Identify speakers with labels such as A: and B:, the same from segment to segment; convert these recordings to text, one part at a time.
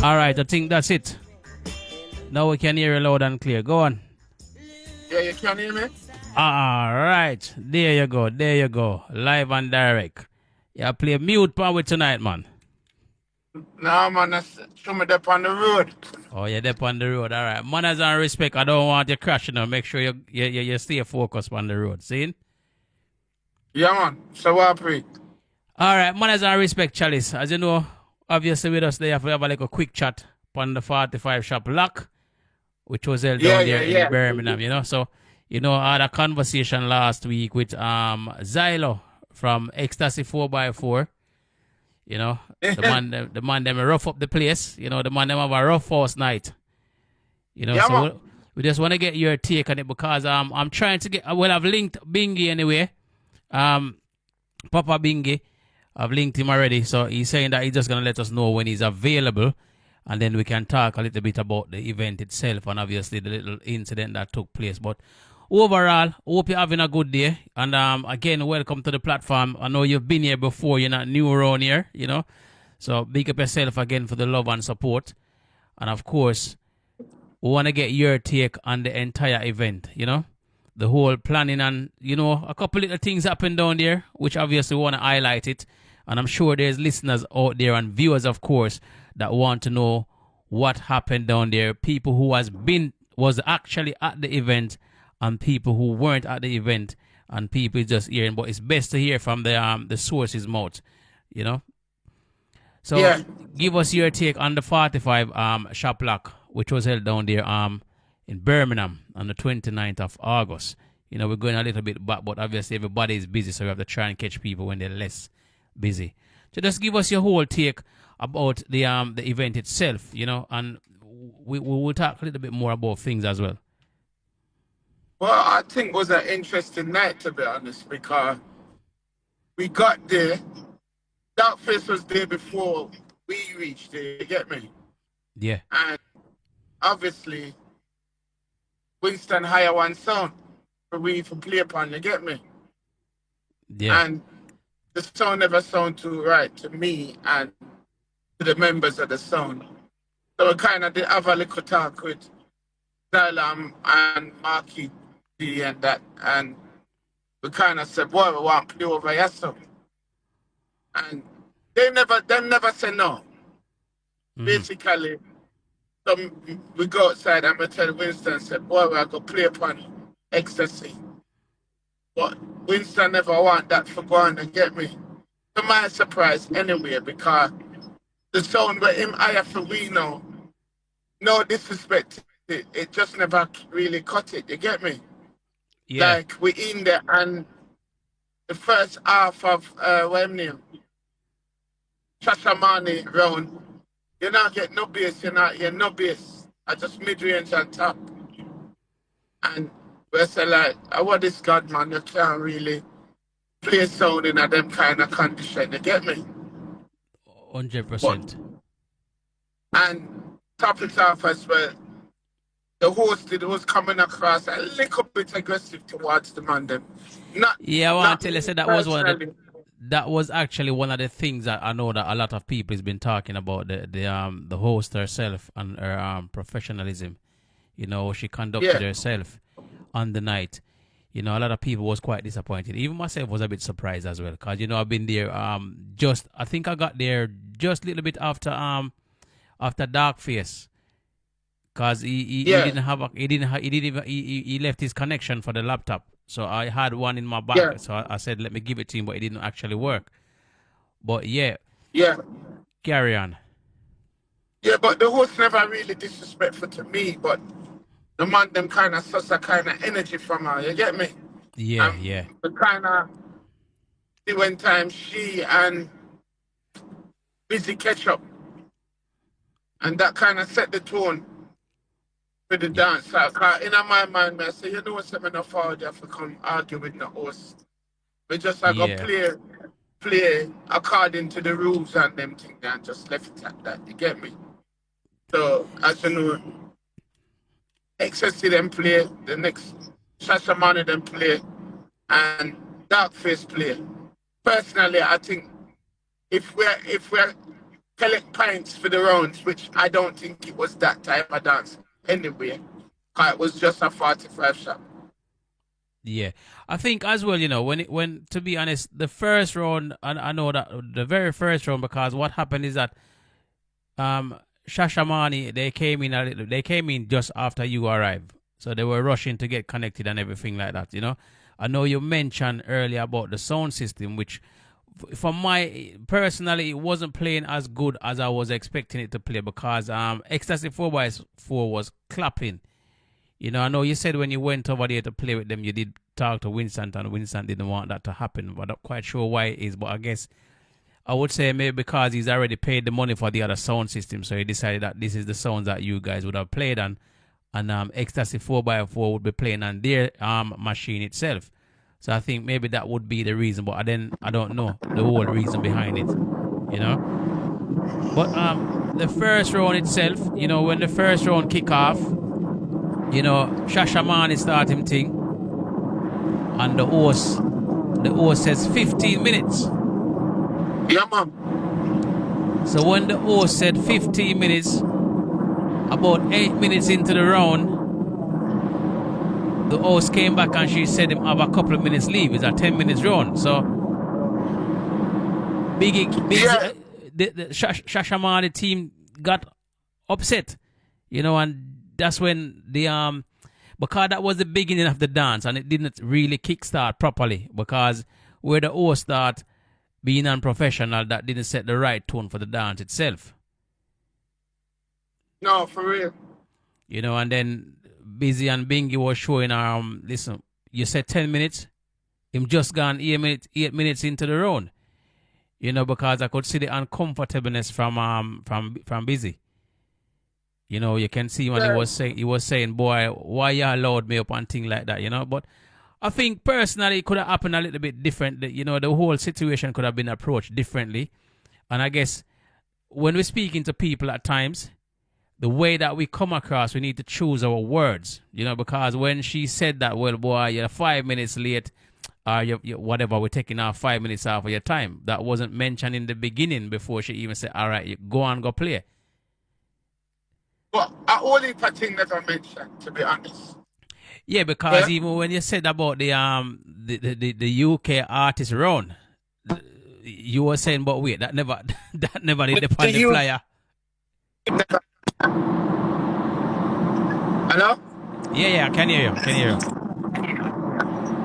A: All right, I think that's it. Now we can hear you loud and clear. Go on.
B: Yeah, you can hear me?
A: All right. There you go. There you go. Live and direct. Yeah, play mute power tonight, man.
B: No, man, that's me up on the road.
A: Oh, you're up on the road. All right. Manners and respect. I don't want you crashing. Make sure you stay focused on the road. See?
B: Yeah, man. So what, pre?
A: All right. Manners and respect, Chalice. As you know, obviously with us, they have like a quick chat on the 45 shop lock, which was held down there in Birmingham, you know. So, you know, I had a conversation last week with Xylo from X-TA-C-4X4. You know, the man them rough up the place. You know, the man them have a rough first night. You know, so we just want to get your take on it because I'm trying to get. Well, I've linked Bingy anyway. Papa Bingy, I've linked him already. So he's saying that he's just gonna let us know when he's available, and then we can talk a little bit about the event itself and obviously the little incident that took place. But overall, hope you're having a good day. And again, welcome to the platform. I know you've been here before. You're not new around here, you know. So big up yourself again for the love and support. And of course, we want to get your take on the entire event, you know. The whole planning and, you know, a couple little things happened down there, which obviously we want to highlight it. And I'm sure there's listeners out there and viewers, of course, that want to know what happened down there. People who was actually at the event and people who weren't at the event and people just hearing. But it's best to hear from the source's mouth, you know. So give us your take on the 45 shop lock, which was held down there in Birmingham on the 29th of August. You know, we're going a little bit back, but obviously everybody is busy, so we have to try and catch people when they're less busy. So just give us your whole take about the event itself, you know, and we will talk a little bit more about things as well.
B: Well, I think it was an interesting night, to be honest, because we got there. Darkface was there before we reached there, you get me?
A: Yeah.
B: And obviously, Winston hire one sound for we to play upon, you get me?
A: Yeah.
B: And the sound never sound too right to me and to the members of the sound. So we kind of did have a little talk with Dylan and Marky and that, and we kind of said, boy, we want to play over your song. And they never say no. Basically, we go outside and we tell Winston, said, boy, we're going to play upon ecstasy. But Winston never want that for going and get me. To my surprise anyway, because the sound with him higher for we know, no disrespect, it just never really cut it, you get me?
A: Yeah.
B: Like we in there and the first half of what him name? Shashamani round, you not get no bass, you're no bass. I just mid-range and top. And we say like, what is God, man, you can't really play sound in a them kind of condition, you get me?
A: 100%.
B: And top it off as well, the host was coming across a little bit aggressive towards the man them.
A: I want to tell you, so that was actually one of the things that I know that a lot of people has been talking about, the host herself and her professionalism. You know, she conducted herself on the night. You know, a lot of people was quite disappointed. Even myself was a bit surprised as well, because, you know, I've been there I think I got there just a little bit after Darkface. Because he left his connection for the laptop. So I had one in my bag. So I said, let me give it to him, but it didn't actually work. But carry on.
B: Yeah, but the host never really disrespectful to me, but the man them kind of such a kind of energy from her, you get me?
A: Yeah.
B: The kind of, one time she and Busy catch up, and that kind of set the tone for the dance. Because in my mind, I say, you know what's not forward, you have to come argue with the host. We just go play according to the rules and them things, and just left it at that, you get me? So, as you know, X-TA-C them play, the next Shashamani them play, and Darkface play. Personally, I think if we're collect pints for the rounds, which I don't think it was that type of dance anyway. It was just a 45 shop.
A: Yeah, I think as well. When to be honest, the first round, I know that the very first round, because what happened is that Shashamani, they came in just after you arrived, so they were rushing to get connected and everything like that. I know you mentioned earlier about the sound system, which for my personally, it wasn't playing as good as I was expecting it to play, because X-TA-C 4X4 was clapping. I know you said when you went over there to play with them, you did talk to Vincent, and Vincent didn't want that to happen. But I'm not quite sure why it is. But I guess I would say maybe because he's already paid the money for the other sound system, so he decided that this is the sounds that you guys would have played on, and X-TA-C 4x4 would be playing on their machine itself. So I think maybe that would be the reason. But then I don't know the whole reason behind it. But the first round itself, when the first round kick off, Shashamani start him thing, and the host says 15 minutes.
B: Yeah, man.
A: So when the host said 15 minutes, about 8 minutes into the round, the host came back and she said him have a couple of minutes leave. It's a 10 minutes round. So the Shashamani team got upset, and that's when the because that was the beginning of the dance, and it didn't really kickstart properly, because where the host start being unprofessional, that didn't set the right tone for the dance itself.
B: No, for real.
A: And then Busy and Bingy was showing listen, you said 10 minutes, him just gone 8 minutes into the round. Because I could see the uncomfortableness from Busy. You can see when he was saying, boy, why you allowed me up and things like that, But I think personally it could have happened a little bit different. The whole situation could have been approached differently. And I guess when we're speaking to people at times, the way that we come across, we need to choose our words, because when she said that, well, boy, you're 5 minutes late, you whatever, we're taking off 5 minutes off of your time. That wasn't mentioned in the beginning before she even said, all right, you go on, go play.
B: Well, I only thing that I mentioned, to be honest.
A: Yeah, because even when you said about the UK artist round, you were saying, but wait, that never did upon the flyer.
B: Hello?
A: Yeah, I can hear you.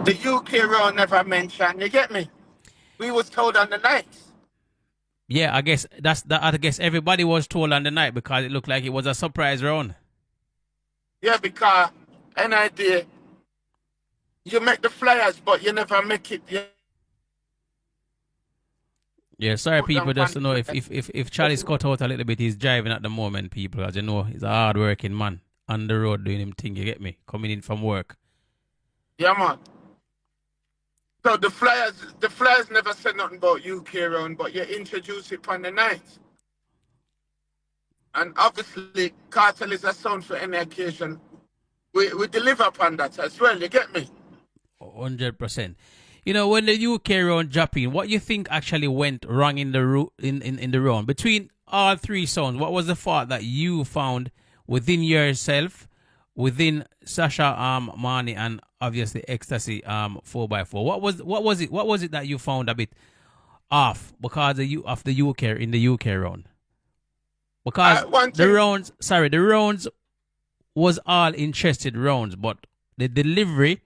B: The UK round never mentioned. You get me? We was told on the night.
A: Yeah, I guess I guess everybody was told on the night, because it looked like it was a surprise round.
B: Yeah, because an idea, you make the flyers, but you never make it.
A: Yeah, sorry people, just to know if Chalice cut out a little bit, he's driving at the moment, people, as you know, he's a hard working man on the road doing him thing, you get me? Coming in from work.
B: Yeah, man. So the flyers never said nothing about UK round, but you introduce it on the night. And obviously, Cartel is a sound for any occasion. We deliver upon that as well, you get me?
A: 100%. When the UK round dropped in, what you think actually went wrong in the in the round? Between all three sounds, what was the fault that you found within yourself, within Sasha Mani, and obviously X-TA-C 4x4? What was it that you found a bit off because of the UK in the UK round? Because the rounds was all interested rounds, but the delivery,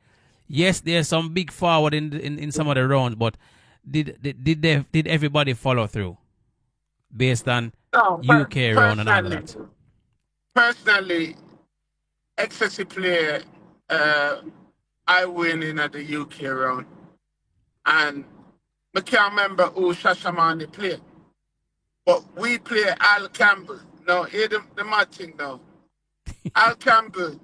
A: yes, there's some big forward in some of the rounds, but did everybody follow through based on UK round and all of that?
B: Personally, X-TA-C player, I win in at the UK round, and I can't remember who Shashamani played, but we play Al Campbell. No, hear the mad thing now. Al Campbell,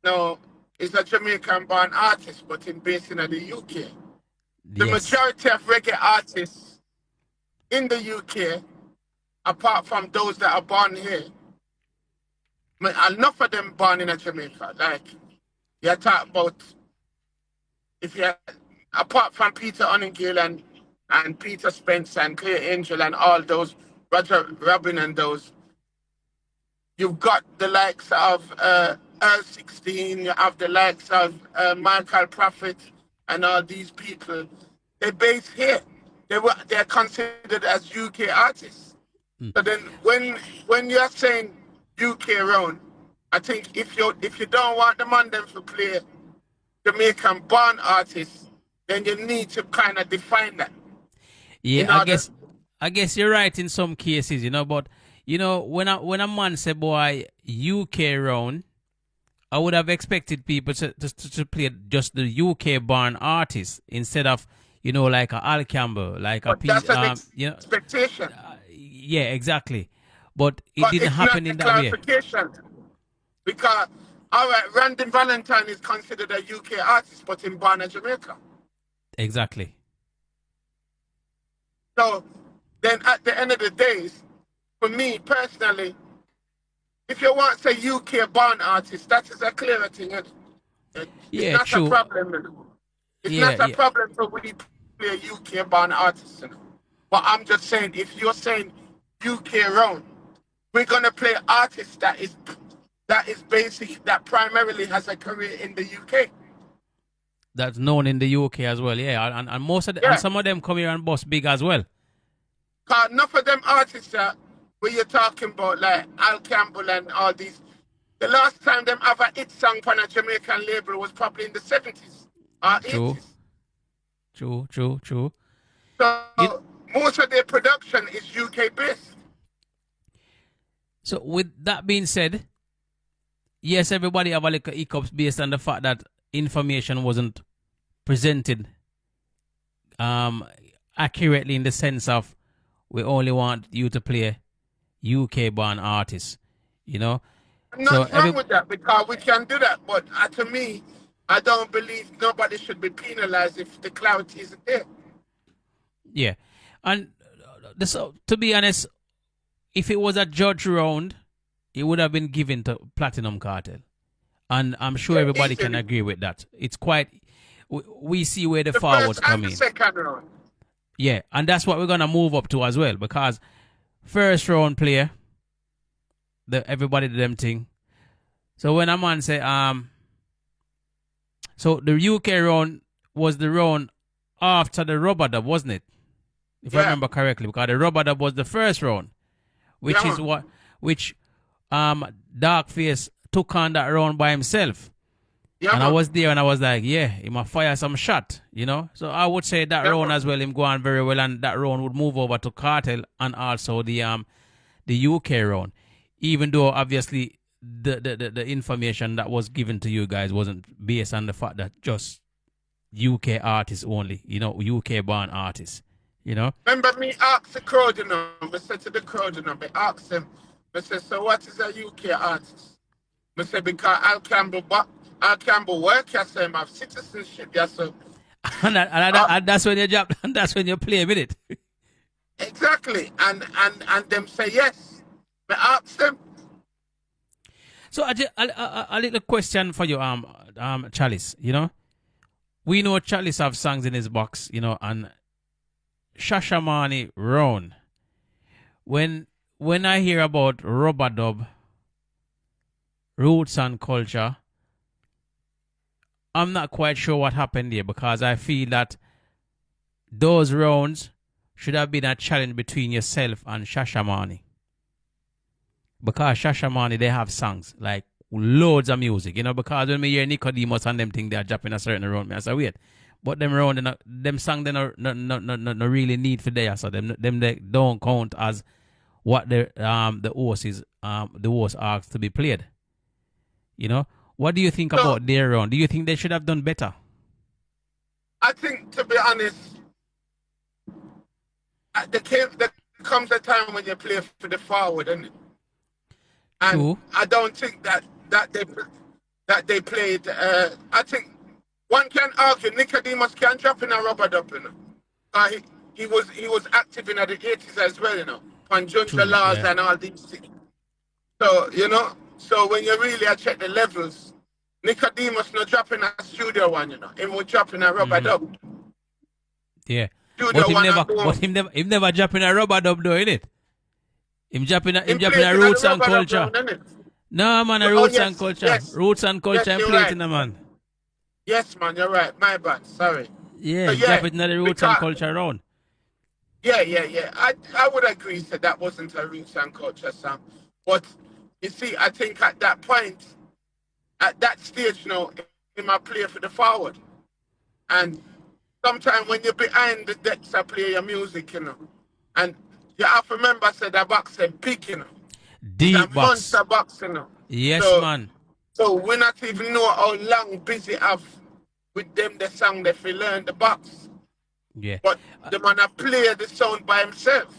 B: no, is a Jamaican-born artist, but he's based in the UK. The majority of reggae artists in the UK, apart from those that are born here, enough of them born in Jamaica. Like, you talk about, apart from Peter Oningale and Peter Spence and Clear Angel and all those Roger Robin and those. You've got the likes of Earl 16, you have the likes of Michael Prophet and all these people. They're based here. They're considered as UK artists. So then when you're saying UK round, I think if you don't want the man them to play Jamaican born artists, then you need to kind of define that.
A: Yeah, I guess you're right in some cases, but when a man say boy UK round, I would have expected people to play just the UK born artists instead of like a Al Campbell, like a
B: that's an expectation.
A: Yeah, exactly. But it didn't happen in that way.
B: Because all right, Randy Valentine is considered a UK artist, but in born in Jamaica.
A: Exactly.
B: So then at the end of the days, for me personally, if you want to say UK born artist, that is a clearer thing. It's not
A: true.
B: a problem. It's not a problem for we play UK born artists. But I'm just saying, if you're saying UK round, we're gonna play artists that is basic, that primarily has a career in the UK.
A: That's known in the UK as well, yeah. And most of and some of them come here and bust big as well.
B: Cause enough of them artists where you're talking about like Al Campbell and all these, the last time them have a hit song on a Jamaican label was probably in the 70s or 80s.
A: True.
B: So most of their production is UK based.
A: So with that being said, yes, everybody have a little hiccups based on the fact that information wasn't presented accurately in the sense of we only want you to play UK born artists,
B: Nothing wrong with that because we can do that, but to me, I don't believe nobody should be penalized if the clarity isn't there.
A: Yeah, and to be honest, if it was a judge round, it would have been given to Platinum Cartel. And I'm sure everybody can agree with that. It's quite, we see where the forwards come in.
B: Second round.
A: Yeah, and that's what we're going to move up to as well, because first round player, everybody did them thing. So when a man say, so the UK round was the round after the rubber dub, wasn't it? If I remember correctly, because the rubber dub was the first round, which Darkface took on that round by himself. Yeah, and I was there and I was like, he might fire some shot, So I would say that round as well, him go on very well, and that round would move over to Cartel and also the UK round. Even though obviously the information that was given to you guys wasn't based on the fact that just UK artists only, UK born artists,
B: Remember me asked the crowd, I said to the crowd, I asked them, I said, so what is a UK artist? I said, because Al Campbell work, I said, I have citizenship, yes, so.
A: and that's when you drop, and that's when you play with it.
B: Exactly, and them say yes. I ask them.
A: So a little question for you, Chalice, we know Chalice have songs in his box, and Shashamane Round. When I hear about rubber dub, roots and culture, I'm not quite sure what happened there, because I feel that those rounds should have been a challenge between yourself and Shashamane. Because Shashamane, they have songs, like loads of music, because when we hear Nicodemus and them think they are dropping a certain round, I say, wait, but them round, them songs, they not really need for there, so them they don't count as what the host asked to be played. What do you think about their round? Do you think they should have done better?
B: I think, to be honest, there comes a time when you play for the forward, and
A: True.
B: I don't think that they played. I think one can argue Nicodemus can drop in a rubber dub, he was active in the 80s as well, on Junta Laws and all these things. So, so when you really check the levels, Nicodemus not dropping a studio one, He was dropping a rubber dub.
A: Yeah. But him never dropping a rubber dub though, innit? Him dropping
B: Him
A: a
B: playing
A: roots
B: the
A: and
B: rubber
A: culture.
B: ground, innit?
A: No, man, a
B: Oh,
A: roots
B: yes,
A: and culture.
B: yes.
A: Roots and culture
B: Yes,
A: and
B: you're
A: play it
B: right.
A: in the man.
B: Yes, man, you're right. My bad. Sorry.
A: Yeah,
B: So,
A: him drop
B: yeah,
A: it in the roots and
B: because,
A: culture round.
B: yeah. I would agree that wasn't a roots and culture song. But you see, I think at that point, at that stage, you know, in my play for the forward. And sometimes when you're behind the decks, I play your music, you know. And you have to remember, I said that box is big, you know.
A: Deep
B: It's a
A: box.
B: monster box, you know.
A: Yes,
B: So,
A: man.
B: so we not even know how long busy have with them the song they feel learn the box.
A: Yeah.
B: But the man a play the sound by himself.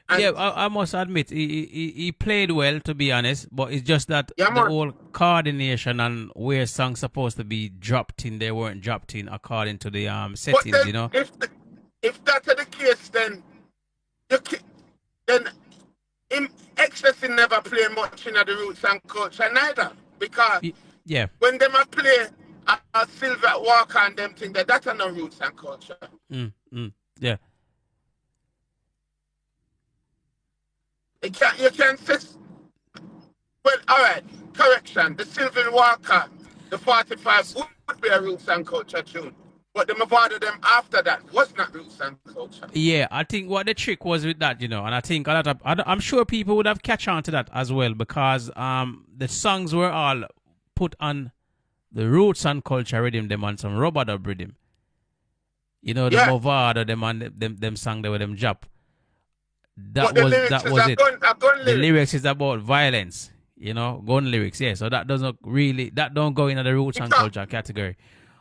B: And
A: yeah, I must admit, he played well, to be honest, but it's just that
B: yeah,
A: the
B: man.
A: whole coordination and where songs supposed to be dropped in, they weren't dropped in according to the
B: But
A: settings,
B: then,
A: you know.
B: if that's the case, then then X-TA-C never play much in the roots and culture neither, because
A: Yeah.
B: when them a play a Silver Walker and them thing, that's no roots and culture.
A: Yeah.
B: You can say, well, all right, correction. The Sylvan Walker, the 45 would be a roots and culture tune. But the Mavada them after that was not roots and culture.
A: Yeah, I think what the trick was with that, you know, and I think a lot of, I'm sure people would have catch on to that as well, because the songs were all put on the roots and culture rhythm, them on some rubber dub rhythm. You know, the Mavada, them on them song they were them jump. That was it. The lyrics is about violence, you know, gun lyrics, yeah. So that don't go into the roots and culture category.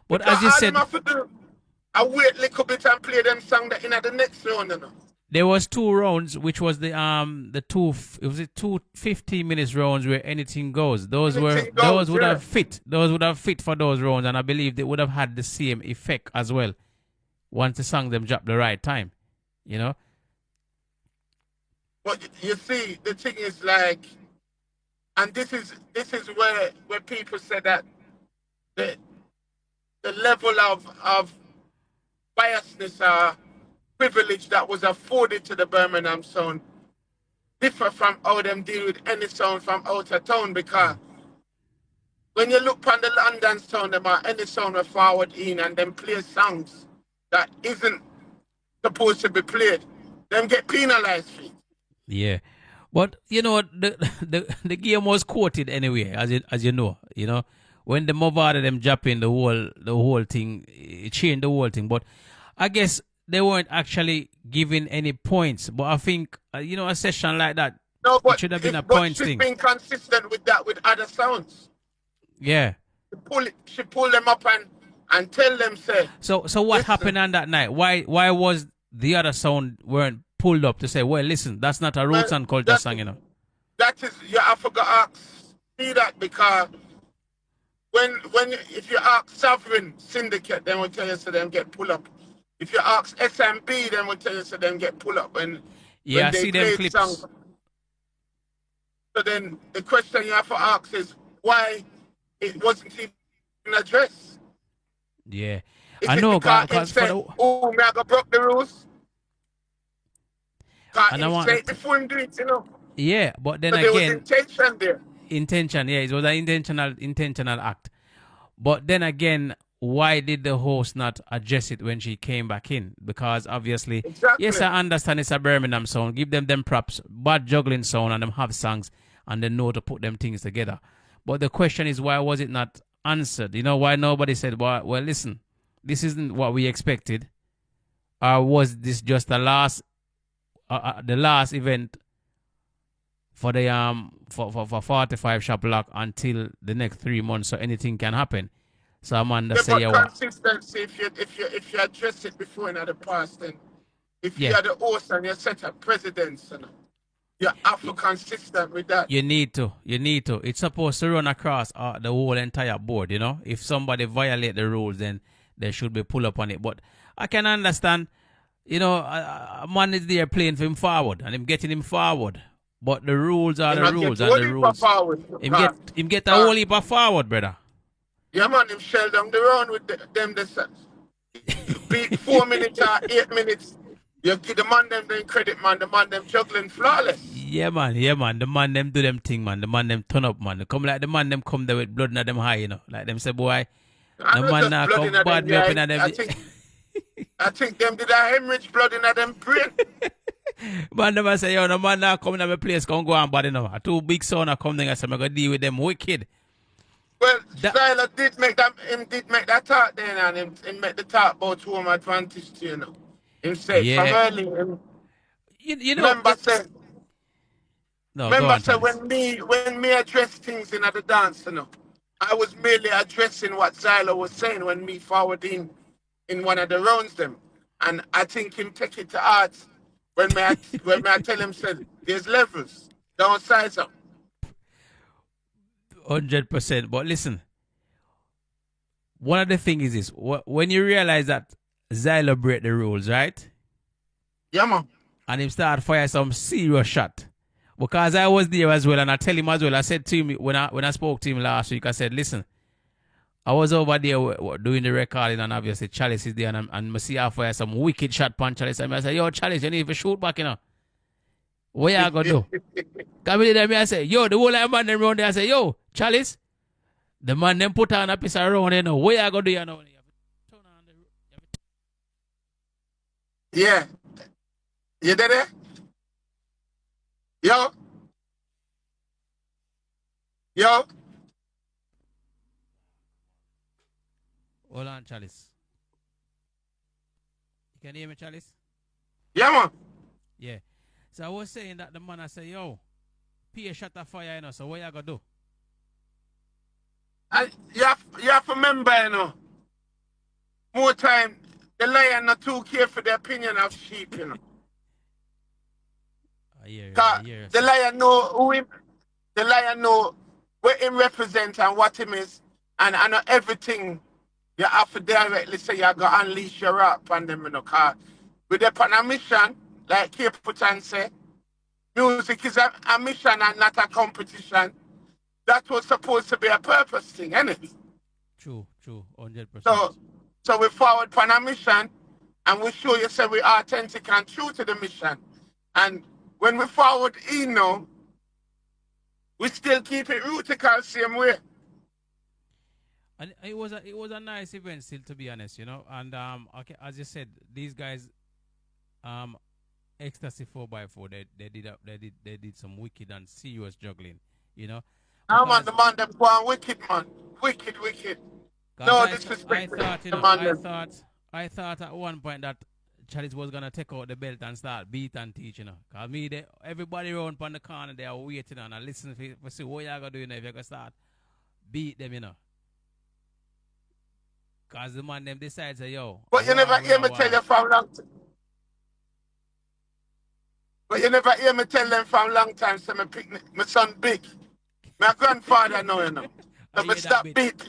A: But as you said,
B: I wait a little bit and play them song that in the next round, you know.
A: There was 2 rounds, which was the 2 15 minutes rounds where anything goes. Those would have fit. Those would have fit for those rounds, and I believe they would have had the same effect as well once the song them drop the right time, you know.
B: But you see, the thing is like, and this is where people say that the level of biasness or privilege that was afforded to the Birmingham sound differ from how them deal with any sound from out of town, because when you look on the London sound, them are any sound of forward in and them play songs that isn't supposed to be played, them get penalized for it.
A: Yeah, but you know the game was quoted anyway, as you know, when the Movada them dropping the whole thing, it changed the whole thing. But I guess they weren't actually giving any points. But I think a session like that, it should have been a point thing.
B: She's been consistent with that with other sounds.
A: Yeah,
B: she pull them up and tell them say.
A: So what happened on that night? Why was the other sound weren't pulled up to say, well, listen, that's not a roots and culture song,
B: That is, I forgot to ask see that, because if you ask Sovereign Syndicate, then we'll tell you so them get pull up. If you ask SMB, then we'll tell you so them get pull up when
A: I
B: they
A: see
B: play
A: them clips.
B: songs. So then the question you have to ask is why it wasn't even addressed.
A: Yeah.
B: Is
A: I know,
B: because me I got broke the rules.
A: And I want
B: before him do it,
A: Yeah, but then
B: so
A: again,
B: there was intention there.
A: Intention, yeah, it was an intentional act. But then again, why did the host not address it when she came back in? Because obviously, yes, I understand it's a Birmingham sound. Give them props, bad juggling sound, and them have songs, and they know to put them things together. But the question is, why was it not answered? Why nobody said, well, listen, this isn't what we expected, or was this just the last event for the for 45 shop lock until the next 3 months, so anything can happen? So Amanda say,
B: consistency. If you address it before in the past, then if you are the host and you set up precedents, you have to consistent with that.
A: You need to. It's supposed to run across the whole entire board. If somebody violate the rules, then they should be pull up on it. But I can understand. A man is there playing for him forward and him getting him forward. But the rules are the rules, and the rules. Him get a whole heap of forward, brother.
B: Yeah, man, him shell down the round with them. Be 4 minutes or 8 minutes. You give the man them the credit, man. The man them juggling flawless.
A: Yeah, man. The man them do them thing, man. The man them turn up, man. Come like the man them come there with blood in them high, you know. Like them say, boy,
B: I
A: the
B: know
A: man
B: just
A: now
B: blood
A: come
B: in them.
A: bad me up in them.
B: I think them did a hemorrhage blood in them brain.
A: Man, them say, yo, the man now come to my place, come go on, bad, you know. A two big son are come there, I say, I'm going to deal with them wicked.
B: Well, Styler did make that talk then, and him make the talk about home advantage to, you know. Him said from early.
A: You know,
B: remember said when me address things in the dance, you know, I was merely addressing what Zyla was saying when me forwarding in one of the rounds them. And I think him take it to heart when I tell him said there's levels. Don't size up.
A: 100%. But listen, one of the things is this: when you realize that Zyla break the rules, right?
B: Yeah, man.
A: And him start fire some serious shot. Because I was there as well, and I tell him as well. I said to him when I spoke to him last week, I said, listen, I was over there doing the recording, and obviously Chalice is there, and I see I fire some wicked shot pan Chalice. And I said, yo, Chalice, you need to shoot back, you know. What you gonna do? Come in there, I say, yo, the whole man them around there, I say, yo, Chalice, the man them put on a piece of round, you know. What you gonna do, you know?
B: Yeah. You did it? Yo.
A: Hold on, Chalice. You can hear me, Chalice?
B: Yeah, man.
A: Yeah. So I was saying that the man, I say, yo, P a shot of fire, you know, so what you gonna do?
B: You have to remember, you know, more time, the lion not too care for the opinion of sheep, you know. The lion know what him represent and what him is, and I know everything you have to directly say you got to unleash your rap on them, you know, because with the on a mission, like Caputan say, music is a mission and not a competition. That was supposed to be a purpose thing, isn't it?
A: True, 100%.
B: So we forward on a mission, and we show you say we are authentic and true to the mission. And when we forward in now, we still keep it rutical same way.
A: And it was a nice event still, to be honest, you know. And okay, as you said, these guys, X-TA-C-4X4, they did some wicked and serious juggling, you know.
B: Man, the man them go on wicked, man. Wicked. No disrespect.
A: I thought at one point that Chalice was gonna take out the belt and start beat and teach, you know. Cause everybody around on the corner they are waiting and listen for see what you gonna do, you know, if you gonna start beat them, you know. Cause the man them decides say, yo.
B: But you never hear me tell you from long time. But you never hear me tell them from long time, say my son big. My grandfather know, you know. So me stop beat.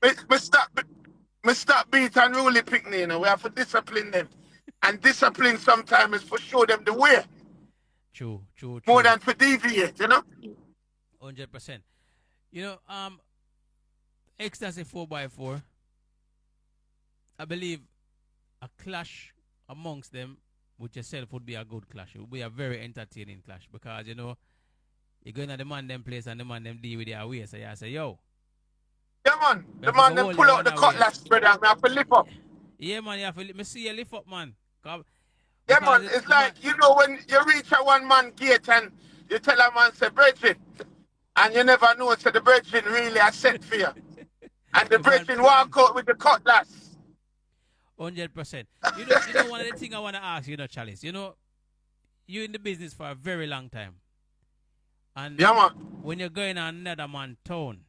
B: Me stop beat and really picnic, you know. We have to discipline them. And discipline sometimes is for show them the way.
A: True.
B: More than for deviate, you know?
A: 100%. You know, X-TA-C-4X4, I believe a clash amongst them with yourself would be a good clash. It would be a very entertaining clash because, you know, you're going to the man them place and the man them deal with their way. So you say, yo.
B: Yeah, man. The man them pull out the cutlass, brother. I have to lift up.
A: Yeah, man. You have to see you lift up, man.
B: Yeah, man. It's like, you know, when you reach a one-man gate and you tell a man, say, brethren, and you never know, so the brethren really are set for you. And the brethren walk out with the cutlass.
A: 100%. You know, one of the things I want to ask you, know, Chalice, you know, you're in the business for a very long time. And
B: yeah, man.
A: When you're going on another man's town,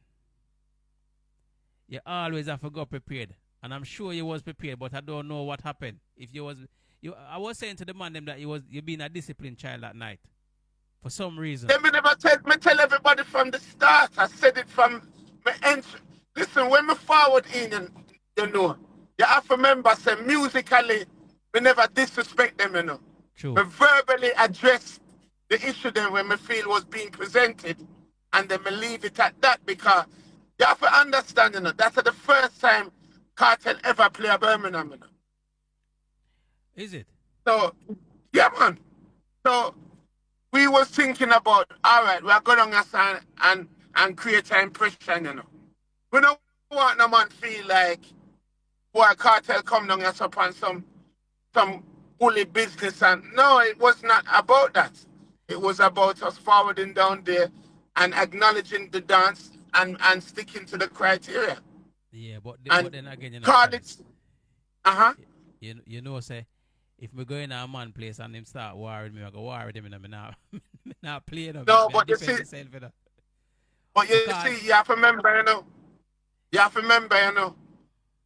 A: you always have to go prepared. And I'm sure you was prepared, but I don't know what happened. I was saying to the man them that you been a disciplined child that night. For some reason.
B: Let me never tell everybody from the start. I said it from my entry. Listen, when we forward in, and you know, you have to remember, say, musically, we never disrespect them, you know.
A: True.
B: We verbally address the issue then when we feel was being presented, and then we leave it at that because you have to understand, you know, that's the first time Cartel ever play a Birmingham, you know.
A: Is it?
B: So, yeah, man. So we was thinking about, all right, we're going to and create an impression, you know. We don't want no man feel like, boy, Cartel come down and up on some bully business. And no, it was not about that. It was about us forwarding down there and acknowledging the dance and sticking to the criteria.
A: Yeah, but then again, you know,
B: Call
A: Chalice,
B: it, uh-huh.
A: you know, say, if me go in a man place and him start war with me, I go war with him, and me not, me not play no.
B: No,
A: Me
B: but you
A: defend
B: see,
A: myself, you know.
B: but you
A: Because,
B: see, you have to remember, you know. You have to remember, you know.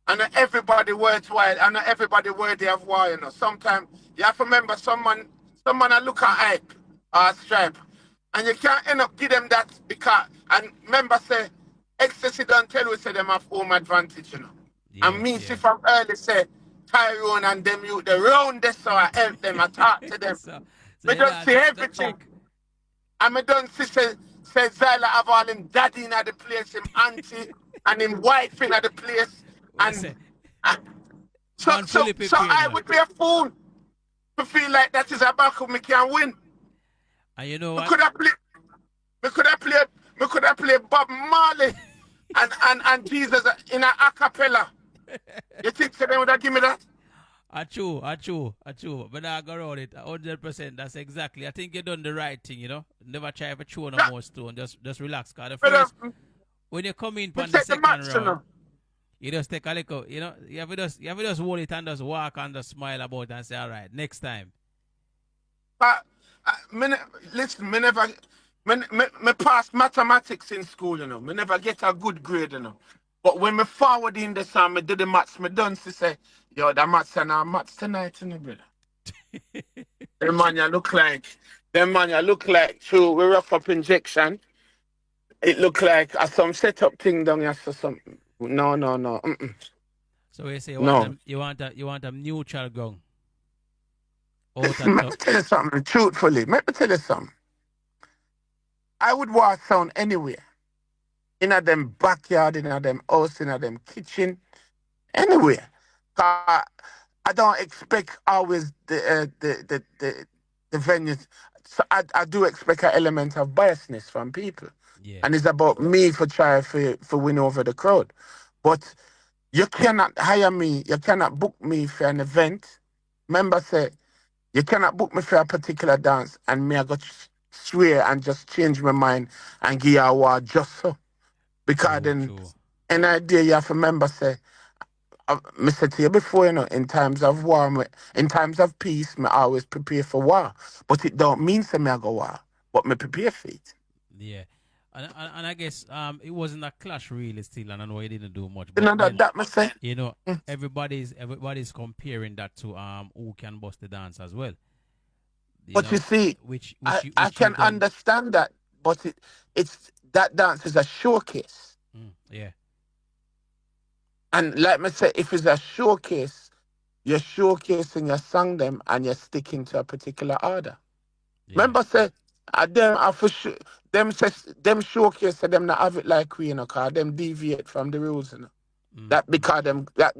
B: And not everybody worthwhile, and not everybody worthy of war, you know. Sometimes you have to remember someone that look at hype or stripe. And you can't end up give them that because and remember say ecstasy don't tell you say them have home advantage, you know. And
A: yeah,
B: me see
A: yeah.
B: from early say Tyrone and them you the round this so I help them, I talk to them.
A: So
B: Me
A: you
B: don't
A: know,
B: see
A: chat
B: everything.
A: back.
B: And me don't see say Zyla have all him daddy in the place, him auntie and him wife in the place.
A: What I
B: And
A: say?
B: uh,
A: Man fully
B: so
A: prepared,
B: I
A: man.
B: would be a fool to feel like that is a battle me can win.
A: And you know
B: We
A: what?
B: could have played we could have played Bob Marley and Jesus in a acapella. You think so they would have give me that?
A: I true. But I go around it 100%. That's exactly. I think you done the right thing, you know. Never try to chew no
B: That,
A: more stone. Just relax. Cause the
B: brother,
A: first, when you come in
B: we
A: from the
B: take the
A: second
B: match, you
A: round,
B: know.
A: you just take a little, you know, you have to just hold it and just walk and just smile about it and say, all right, next time.
B: But listen, me pass mathematics in school, you know. Me never get a good grade, you know. But when me forward in the song, me do the maths, me done to say, yo, the maths and our maths tonight, you know, brother. Them man, you look like through we rough up injection. It look like some setup thing down here for something. No. Mm-mm.
A: So you say
B: No.
A: you want a neutral gun out
B: Listen,
A: at
B: let
A: top.
B: me tell you something, truthfully. Let me tell you something. I would watch sound anywhere. In a them backyard, in a them house, in a them kitchen, anywhere. 'Cause I don't expect always the venues. So I do expect an element of biasness from people.
A: Yeah.
B: And it's about me for try for win over the crowd. But you cannot hire me, you cannot book me for an event. Remember say you cannot book me for a particular dance and me I got swear and just change my mind and give you a award just so. Because then
A: True.
B: an idea you have to remember say me said to you before, you know, in times of war, in times of peace, me always prepare for war. But it don't mean say me I go war, but me prepare for it.
A: Yeah. And I guess it wasn't a clash really still, and I know he didn't do much.
B: You
A: But
B: know
A: then
B: that me say.
A: you know
B: Mm.
A: everybody's comparing that to who can bust the dance as well. You
B: But you
A: know,
B: see, I
A: which you
B: can
A: done.
B: understand that, but it's that dance is a showcase.
A: Yeah.
B: And like me say, if it's a showcase, you're showcasing your song them and you're sticking to a particular order.
A: Yeah.
B: Remember say them are for sure them showcase say them not have it like we, you know, cause them deviate from the rules, you know.
A: Mm.
B: Because them not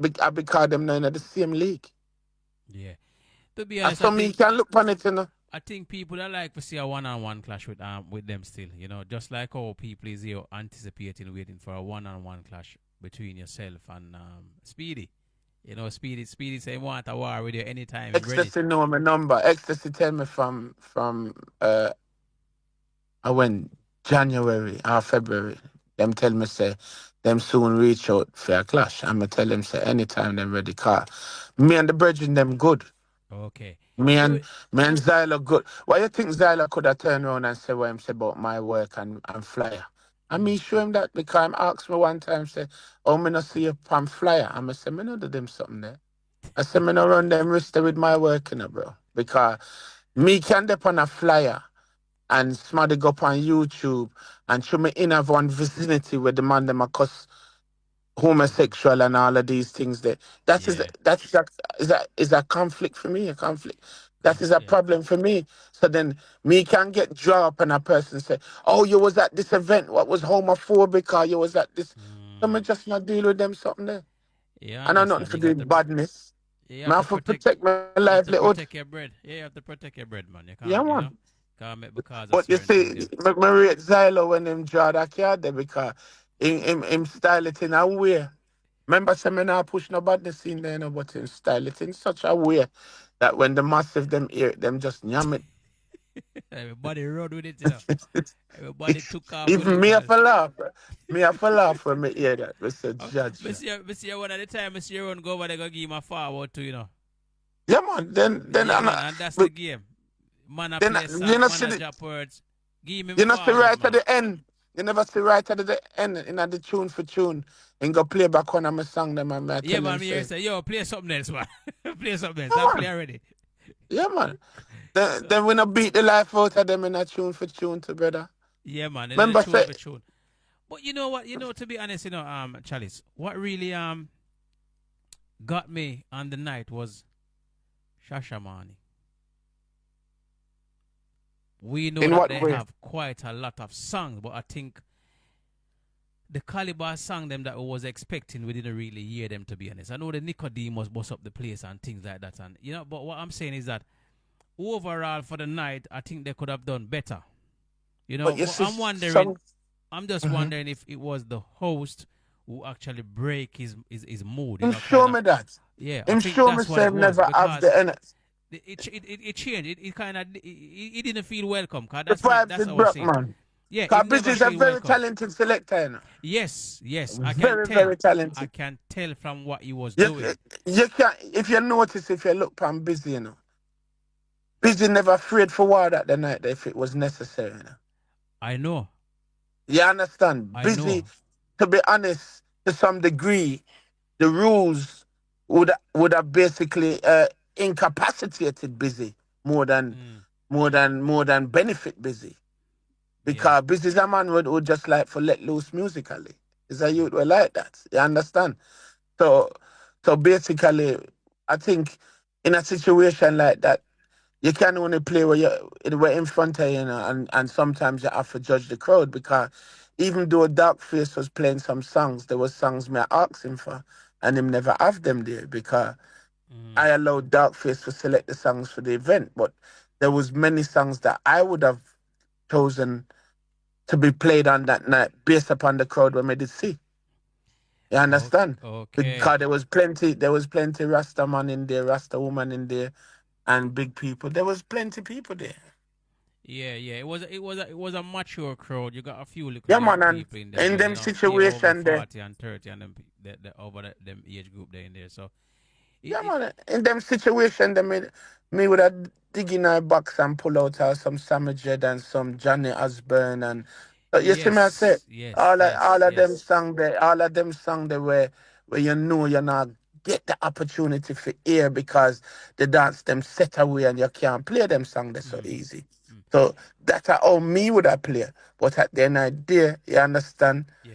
B: in the same league.
A: Yeah. To be
B: And
A: honest,
B: so me can look on it, you know.
A: I think people that like to see a one-on-one clash with them still. You know, just like how people is here anticipating, waiting for a one-on-one clash between yourself and Speedy. You know, Speedy say want a war with you anytime and ready.
B: Ecstasy know my number. Ecstasy tell me from I went January or February. Them tell me say them soon reach out for a clash. I'ma tell them say anytime them ready car. Me and the brethren them good.
A: Okay.
B: Me
A: You
B: and me and Zyla good. Why you think Zyla could have turned around and said what him say about my work and flyer? I mean show him that because him asked me one time say, oh me not see you on flyer. I'ma say me not do them something there. I say me not run them wrist with my work, you know, bro. Because me can dep on a flyer and somebody go up on YouTube and show me in have one vicinity where the man them a cuss homosexual and all of these things there.
A: yeah.
B: Is a conflict for me, a conflict. That
A: Yeah.
B: is a
A: Yeah.
B: problem for me. So then me can get draw up and a person say, oh, you was at this event, what was homophobic or you was at this. So me
A: Mm,
B: just not deal with them something there.
A: yeah, I
B: I know nothing
A: understand.
B: to do with badness.
A: You
B: I have to protect my livelihood.
A: protect your bread. Yeah, you have to protect your bread, man. You
B: Yeah,
A: can't,
B: man.
A: can't make because of
B: But you
A: certain things,
B: see, me rate Zylo when him draw that card there because him style it in a way. Remember, say me not push no badness in there, no, but him style it in such a way that when the massive them hear it, them just yam it.
A: Everybody rode with it. Everybody took off with
B: Even
A: it,
B: me
A: man.
B: have to laugh. Me have to laugh when me hear that. We say,
A: Oh,
B: judge.
A: Monsieur, one at the time, Monsieur Run go over there, go give him a forward too.
B: Yeah, man. Then
A: Yeah, man, and that's the game. Man, a
B: then
A: play
B: you know
A: song, man,
B: see
A: a drop words. Give him
B: you know see
A: forward,
B: right at
A: man.
B: the end. You never see right at the end in the tune for tune and go play back one of my song them and I
A: Yeah,
B: tell
A: man,
B: them
A: me here
B: say,
A: say, yo, play something else, man. Play something else.
B: yeah,
A: I play
B: man.
A: already.
B: Yeah, man.
A: So,
B: Then we not beat the life out of them in a tune for tune together.
A: yeah, man, and then the
B: Remember
A: tune
B: say
A: for tune. But you know what? To be honest, Chalice, what really got me on the night was Shashamani. We know
B: in
A: that
B: what
A: they
B: way?
A: have quite a lot of songs, but I think the caliber song them that we was expecting, we didn't really hear them, to be honest. I know the Nicodemus bust up the place and things like that, and but what I'm saying is that overall for the night, I think they could have done better.
B: But you
A: But
B: see some
A: I'm just
B: Mhm.
A: wondering if it was the host who actually break his mood,
B: Him
A: kind
B: show
A: of.
B: me that.
A: Yeah, I
B: Him
A: think
B: show me
A: that's what
B: say
A: it
B: him
A: was
B: never have
A: because
B: the energy.
A: it changed. It kind of it didn't feel welcome. Cause
B: The vibes
A: that's
B: it
A: how I
B: broke,
A: see it.
B: man.
A: Yeah,
B: Because
A: it never
B: Busy is a
A: feel
B: very
A: welcome.
B: talented selector, you know.
A: Yes, I can
B: Very,
A: tell.
B: very
A: I
B: talented.
A: can tell from what he was
B: You,
A: doing.
B: you can if you notice, if you look pan Busy, you know. Busy never afraid for war that the night if it was necessary, you know.
A: I know,
B: You understand?
A: I
B: Busy,
A: know.
B: to be honest, to some degree, the rules would have basically incapacitated Busy more than
A: Mm,
B: more than benefit Busy.
A: yeah.
B: Because Busy's a man would just like for let loose musically. Is a youth will like that. You understand? So so basically I think in a situation like that, you can only play where you're in front of you, you know, and sometimes you have to judge the crowd because even though Darkface was playing some songs, there was songs me I asked him for and him never have them there because
A: Mm,
B: I allowed Darkface to select the songs for the event, but there was many songs that I would have chosen to be played on that night based upon the crowd we made it see. You understand?
A: okay.
B: Because there was plenty Rasta man in there, Rasta woman in there, and big people. There was plenty people there.
A: Yeah. It was a mature crowd. You got a few little
B: Yeah,
A: young
B: man, and
A: people in there,
B: in
A: but
B: them
A: over
B: situation there.
A: 40 and 30 and over them age group there in there. So it,
B: Yeah,
A: it
B: man, in them situation, me would have dig in a box and pull out some Sammy Jed and some Johnny Osborne and you see me I say
A: yes,
B: all of them
A: yes.
B: song they where you know you're not get the opportunity for hear because the dance them set away and you can't play them song they so
A: Mm,
B: easy.
A: mm,
B: So that's how me would have play. But at the end of the day, you understand,
A: yeah.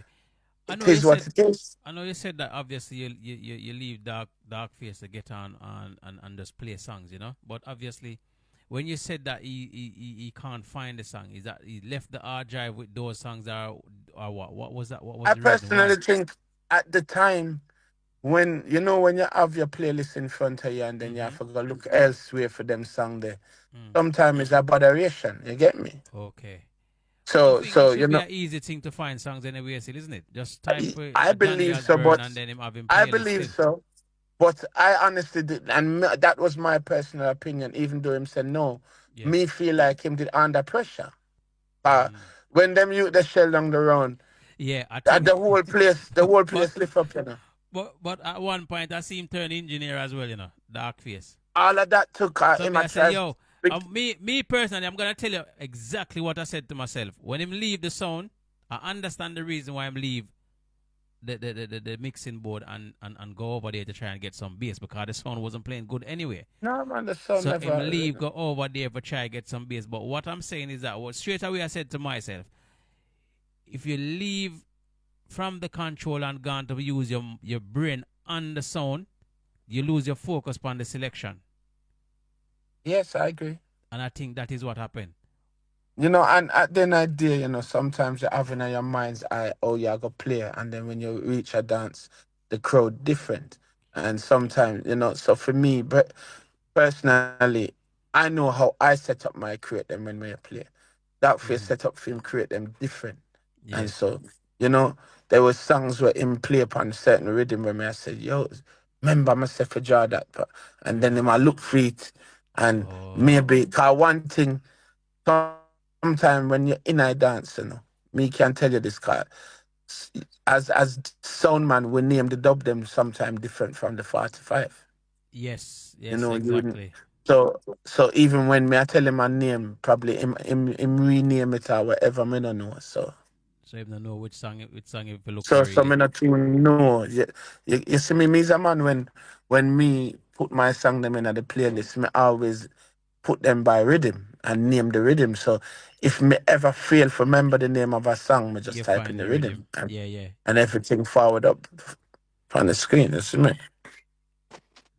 A: I
B: it
A: know you
B: is what
A: said
B: it is.
A: I know you said that obviously you leave dark face to get on just play songs, But obviously when you said that he can't find the song, is that he left the hard drive with those songs or what? What was that? What was
B: I
A: the reason why?
B: personally think at the time when you have your playlist in front of you and then you
A: Mm-hmm.
B: have to go look elsewhere for them song there,
A: Mm.
B: sometimes it's a botheration. You get me?
A: Okay. But I
B: So
A: think it
B: so
A: should be an easy thing to find songs anyway, still, isn't it? Just type for
B: I
A: Johnny
B: believe so,
A: Osborne
B: but
A: and then him have him
B: I
A: playlist
B: believe
A: still.
B: so. But I honestly did, and that was my personal opinion. Even though him said no,
A: Yeah.
B: me feel like him did under pressure. Uh,
A: Mm.
B: when them youth they shell down the round,
A: Yeah, I think.
B: the whole place
A: but
B: lift up, you know.
A: but at one point I see him turn engineer as well, dark face.
B: All of that took
A: So
B: him
A: me
B: a
A: I say,
B: try.
A: yo, me personally, I'm gonna tell you exactly what I said to myself. When him leave the sound, I understand the reason why him leave the mixing board and go over there to try and get some bass because the sound wasn't playing good anyway.
B: No man, the son
A: So him
B: never.
A: leave, go over there for try get some bass. But what I'm saying is that straight away I said to myself, if you leave from the control and gone to use your brain on the sound, you lose your focus on the selection.
B: Yes, I agree.
A: And I think that is what happened.
B: And at the end of the day, sometimes you're having in your mind's eye, oh, yeah, I got play. And then when you reach a dance, the crowd different. And sometimes, so for me, but personally, I know how I set up my create them when we play. That for set up for him create them different. And
A: Yes.
B: so, you know, there were songs where him play upon certain rhythm where me I said, yo, remember myself for draw that. And then him I look for it and maybe cause one thing, sometimes when you're in a dance, me can tell you this cause as sound man we name the dub them sometime different from the 45.
A: Yes.
B: You
A: Yes.
B: know, you wouldn't.
A: Exactly.
B: So even when me I tell him my name, probably him rename it or whatever, me don't know. So
A: So even know which song if you look for
B: so
A: really.
B: me not even know. You see me's a man when me put my song them in the playlist, me always put them by rhythm and name the rhythm. So if me ever fail to remember the name of a song, me just
A: You
B: type in
A: find
B: the
A: the
B: rhythm
A: rhythm. Yeah, yeah.
B: and everything forward up on the screen. You see me?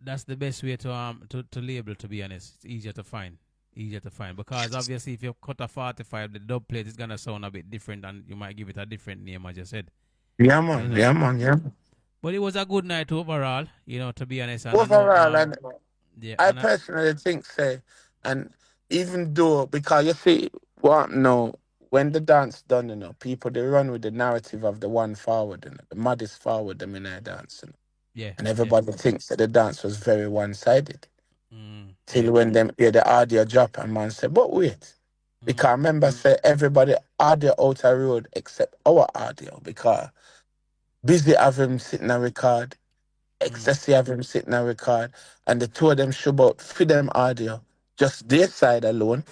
A: That's the best way to label, to be honest. It's easier to find. Easier to find. Because obviously if you cut a 45, the dub plate is gonna sound a bit different and you might give it a different name as you said.
B: Yeah
A: You
B: man,
A: know.
B: yeah man, yeah.
A: But it was a good night overall, to be honest. And I know
B: Overall, and
A: yeah,
B: I
A: and
B: personally think so. And even though, because you see, what no, when the dance done, people they run with the narrative of the one forward, the maddest forward them in their dance,
A: yeah,
B: and
A: yeah.
B: everybody thinks that the dance was very one sided.
A: Yeah.
B: Till when them hear the audio drop and man say, but wait. Because remember say everybody audio out a road except our audio because busy have him sitting and record. Ecstasy have him sitting and record, and the two of them show about for them audio, just their side alone,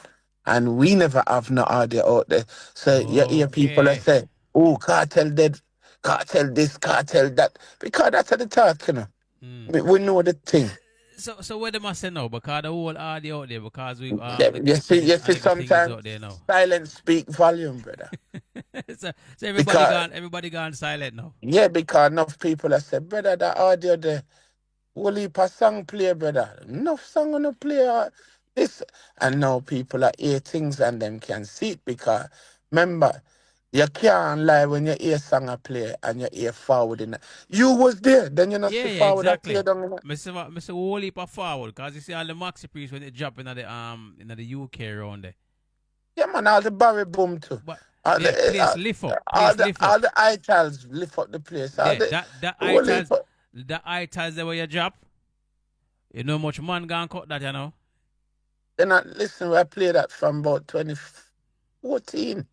B: and we never have no audio out there. So you hear people that
A: Okay.
B: say, "Oh, cartel dead, cartel this, cartel that," because that's at the talk, We know the thing.
A: So what they must say now? Because the whole audio out there, because we
B: Yeah,
A: the
B: you
A: clip
B: see,
A: and the thing is
B: sometimes
A: out there now.
B: silence speak volume, brother.
A: So
B: Because
A: everybody gone silent now.
B: yeah, because enough people have said, brother, the audio there. Whole heap of song play, brother. Enough song on the play. This and now people are hear things and them can see it because remember, you can't lie when you hear song a play and you hear forward in it. You was there, then you not
A: Yeah,
B: see
A: yeah,
B: forward and play
A: exactly.
B: down in it.
A: Mr. whole heap of forward, because you see all the maxi priest when they drop in the UK around there.
B: Yeah, man, all the Barry boom too.
A: But
B: All
A: yeah,
B: the
A: place lift up.
B: all
A: Place
B: the
A: lift up.
B: all the itals lift up the place. All
A: Yeah,
B: the
A: that
B: whole heap
A: itals the itals there where you drop. You know much man gonna cut that,
B: then I listen, I play that from about 2014.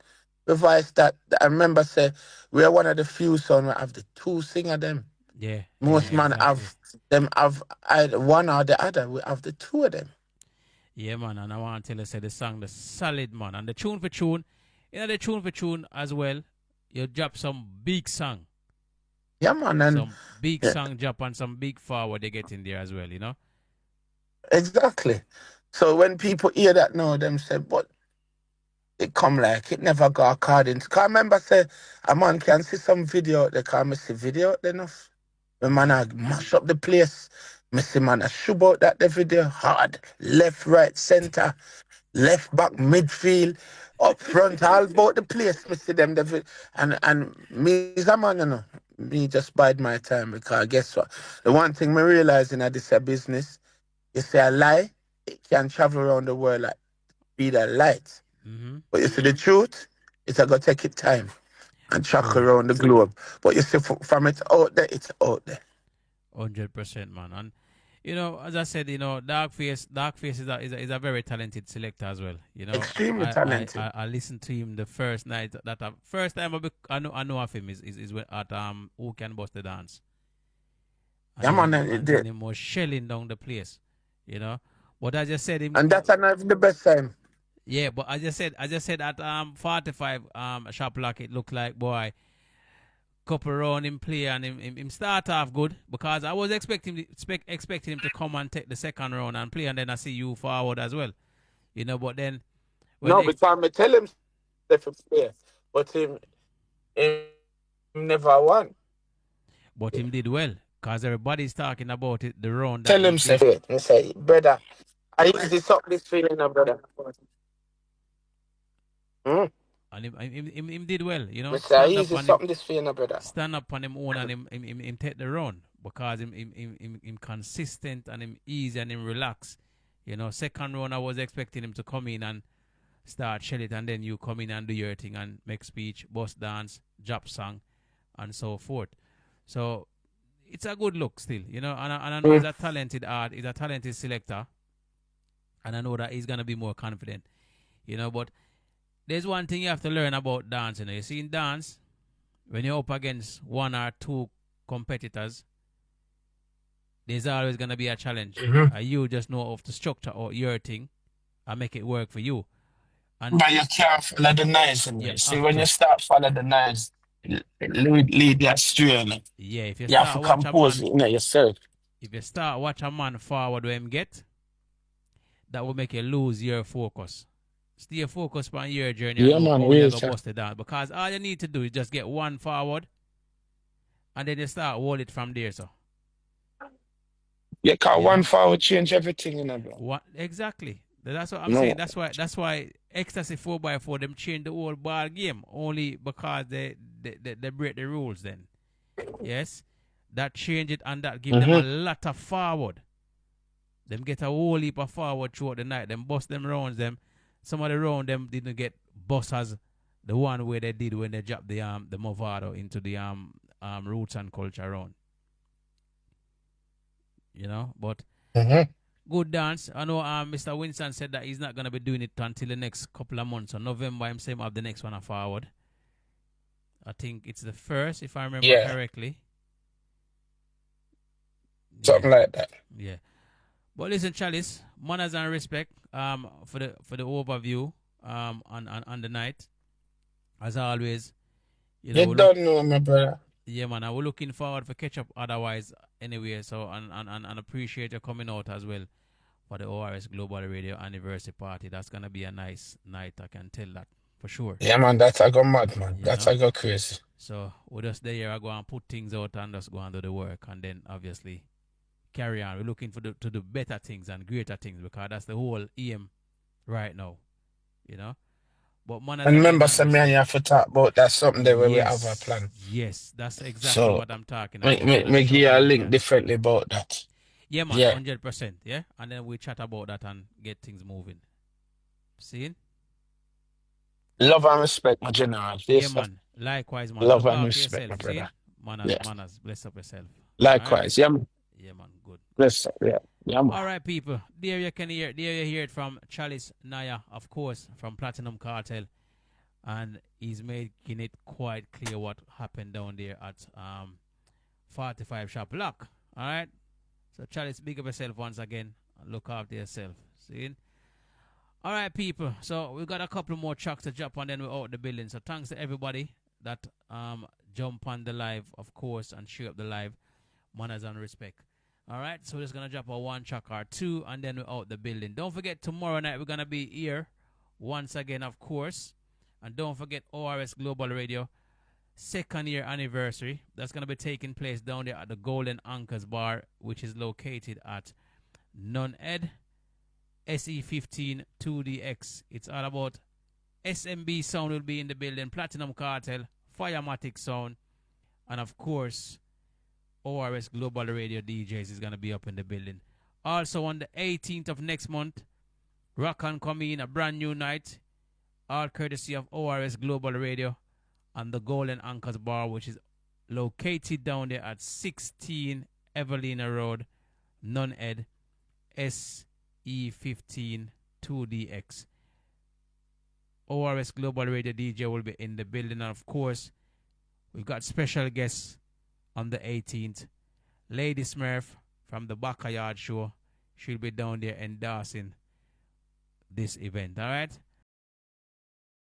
B: Revise that. I remember say we are one of the few songs where have the two singer them.
A: Yeah, yeah,
B: Most man
A: exactly.
B: have them have either one or the other. We have the two of them.
A: Yeah, man, and I want to tell you, say the song, the solid, man. And the tune for tune, the tune for tune as well, you drop some big song.
B: Yeah, man, and
A: Some big
B: yeah,
A: song drop and some big forward they get in there as well,
B: exactly. So when people hear that now, them say, but it come like it never got according to. Cause I remember say a man can see some video. They can't miss the video out there enough. The man I mash up the place. Missy man I shoot out that the video hard. Left, right, center, left back, midfield, up front, all about the place. Me see them and me is a man, Me just bide my time because guess what? The one thing me realizing that this a business, you say a lie, it can travel around the world like speed of light. But you see the truth, it's a gonna take it time and track
A: True.
B: around the globe. But you see from it out there, it's out there.
A: 100%, man. And as I said, Dark Face is a very talented selector as well.
B: Extremely talented.
A: I listened to him the first night first time I know of him is when at Who Can Bust the Dance.
B: Yeah, man, it
A: And then
B: did.
A: he was shelling down the place, But I just said
B: And that's not even the best time.
A: yeah, but I just said at 45 shop lock it looked like boy couple round him play and him start off good because I was expecting him to come and take the second round and play and then I see you forward as well. But then when
B: No, because I tell him if it's play, but him never won.
A: but him did well because everybody's talking about it the round that
B: Tell
A: he
B: him
A: did.
B: say, he say, brother, I easy suck this feeling, brother. Mm.
A: And him did well,
B: I say, I easy something this feeling, brother.
A: stand up on him own and him take the round. because him consistent and him easy and him relaxed. You know, second round I was expecting him to come in and start shell it, and then you come in and do your thing and make speech, bust dance, drop song, and so forth. So it's a good look still, you know, and I know he's a talented he's a talented selector, and I know that he's gonna be more confident, you know. But there's one thing you have to learn about dance. You know, you see in dance, when you're up against one or two competitors, there's always gonna be a challenge. And you just know of the structure or your thing and make it work for you. And
B: but you can't follow the knives. See, when you start follow the knives, lead you astray.
A: Yeah, if you
B: have to
A: start watch
B: compose yourself.
A: If you start watch a man forward where him get, that will make you lose your focus. Stay focused on your journey.
B: Yeah, man,
A: you're gonna bust it down. Because all you need to do is just get one forward, and then you start hold it from there. So
B: yeah, cause one forward change everything, you know, bro.
A: What exactly? That's what I'm saying. That's why X-TA-C-4X4 them change the whole ball game only because they break the rules. Then yes, that change it and that give them a lot of forward. Them get a whole heap of forward throughout the night. Them bust them rounds. Some of the round them didn't get bust as the one where they did when they dropped the Movado into the roots and culture round. You know, but good dance. I know Mr. Winston said that he's not gonna be doing it until the next couple of months. So November, I'm saying have the next one forward. I think it's the first, if I remember correctly.
B: Something like that.
A: Yeah. But listen, Chalice, manners and respect for the overview on the night. As always,
B: you don't know, my brother.
A: Yeah, man, we're looking forward for catch up otherwise anyway. So and appreciate you coming out as well for the ORS Global Radio anniversary party. That's gonna be a nice night, I can tell that for sure.
B: Yeah, man, that's I go mad, man. That's I go crazy.
A: So we're just there, I go and put things out and just go and do the work, and then obviously carry on. We're looking to do better things and greater things because that's the whole aim right now, you know. But man,
B: and remember, me and you have to talk about that something there where we have a plan.
A: Yes, that's exactly what I'm talking about.
B: Make you a link differently about that.
A: Yeah, man, 100%. Yeah, and then we chat about that and get things moving. See?
B: Love and respect, my general.
A: Yeah, man. Likewise, man.
B: Love and respect, my brother.
A: Manners. Bless up yourself.
B: Likewise,
A: right?
B: Yeah, man.
A: Yeah, man. Good.
B: Bless up, yeah. Man.
A: All right, people. There you hear it from Chalice Naya, of course, from Platinum Cartel. And he's making it quite clear what happened down there at 45 Shop Lock. All right? So, Chalice, big up yourself once again and look after yourself. See? All right, people. So, we've got a couple more tracks to drop and then we're out the building. So, thanks to everybody that jump on the live, of course, and share up the live. Manners and respect. All right? So, we're just going to drop a one track or two and then we're out the building. Don't forget, tomorrow night we're going to be here once again, of course. And don't forget ORS Global Radio, 2nd year anniversary. That's going to be taking place down there at the Golden Anchors Bar, which is located at Non-Ed, SE15 2DX. It's all about SMB sound will be in the building, Platinum Cartel, Firematic sound, and of course, ORS Global Radio DJs is going to be up in the building. Also on the 18th of next month, Rock and come in, a brand new night. All courtesy of ORS Global Radio and the Golden Anchors Bar, which is located down there at 16 Evelina Road, Non-Ed, SE15 2DX. ORS Global Radio DJ will be in the building. And of course, we've got special guests on the 18th. Lady Smurf from the Backyard Show. She'll be down there endorsing this event. All right?